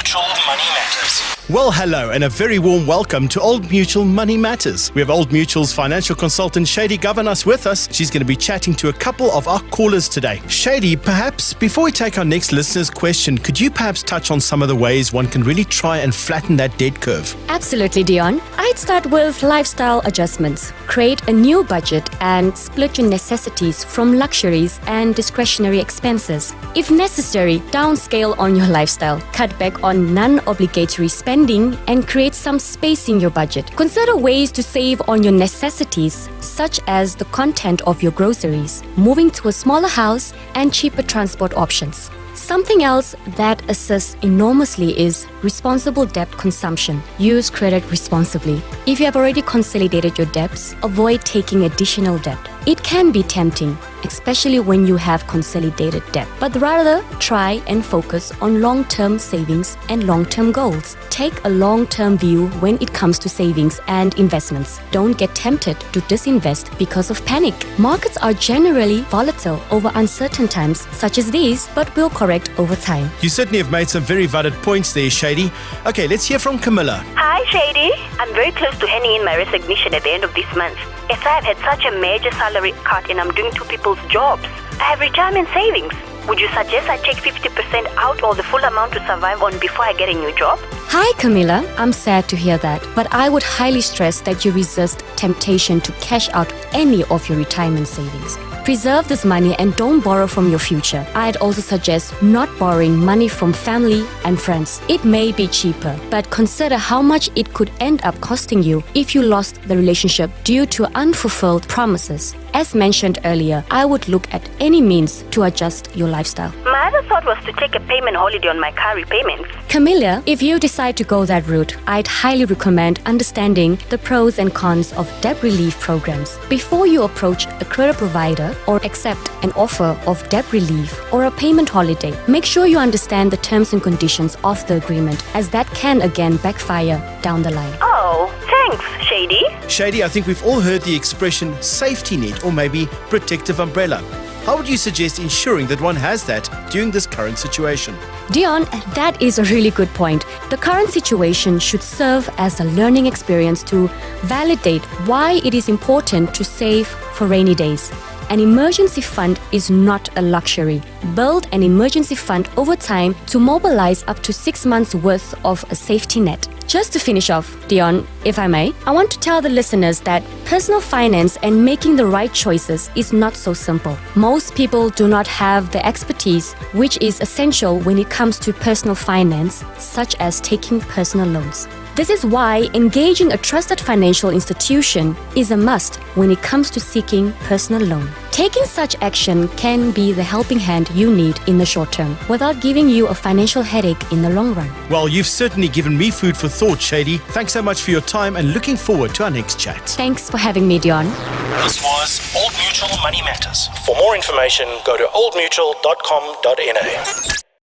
Mutual Money Matters. Well, hello and a very warm welcome to Old Mutual Money Matters. We have Old Mutual's financial consultant Shady Governess with us. She's going to be chatting to a couple of our callers today. Shady, perhaps before we take our next listener's question, could you perhaps touch on some of the ways one can really try and flatten that debt curve? Absolutely, Dion. I'd start with lifestyle adjustments. Create a new budget and split your necessities from luxuries and discretionary expenses. If necessary, downscale on your lifestyle. Cut back on non-obligatory spending and create some space in your budget. Consider ways to save on your necessities, such as the content of your groceries, moving to a smaller house, and cheaper transport options. Something else that assists enormously is responsible debt consumption. Use credit responsibly. If you have already consolidated your debts, avoid taking additional debt. It can be tempting, especially when you have consolidated debt, but rather try and focus on long-term savings and long-term goals. Take a long-term view when it comes to savings and investments. Don't get tempted to disinvest because of panic. Markets are generally volatile over uncertain times such as these, but will correct over time. You certainly have made some very valid points there, Shady. Okay, let's hear from Camilla. Hi, Shady. I'm very close to handing in my resignation at the end of this month. As I have had such a major salary cut and I'm doing two people's jobs, I have retirement savings. Would you suggest I take 50% out or the full amount to survive on before I get a new job? Hi, Camilla. I'm sad to hear that, but I would highly stress that you resist temptation to cash out any of your retirement savings. Preserve this money and don't borrow from your future. I'd also suggest not borrowing money from family and friends. It may be cheaper, but consider how much it could end up costing you if you lost the relationship due to unfulfilled promises. As mentioned earlier, I would look at any means to adjust your lifestyle. My other thought was to take a payment holiday on my car repayments. Camilla, if you decide to go that route, I'd highly recommend understanding the pros and cons of debt relief programs. Before you approach a credit provider or accept an offer of debt relief or a payment holiday, make sure you understand the terms and conditions of the agreement, as that can again backfire down the line. Oh, thanks, Shady. Shady, I think we've all heard the expression safety net or maybe protective umbrella. How would you suggest ensuring that one has that during this current situation? Dion, that is a really good point. The current situation should serve as a learning experience to validate why it is important to save for rainy days. An emergency fund is not a luxury. Build an emergency fund over time to mobilize up to 6 months' worth of a safety net. Just to finish off, Dion, if I may, I want to tell the listeners that personal finance and making the right choices is not so simple. Most people do not have the expertise which is essential when it comes to personal finance, such as taking personal loans. This is why engaging a trusted financial institution is a must when it comes to seeking personal loan. Taking such action can be the helping hand you need in the short term without giving you a financial headache in the long run. Well, you've certainly given me food for thought, Shady. Thanks so much for your time and looking forward to our next chat. Thanks for having me, Dion. This was Old Mutual Money Matters. For more information, go to oldmutual.com.na.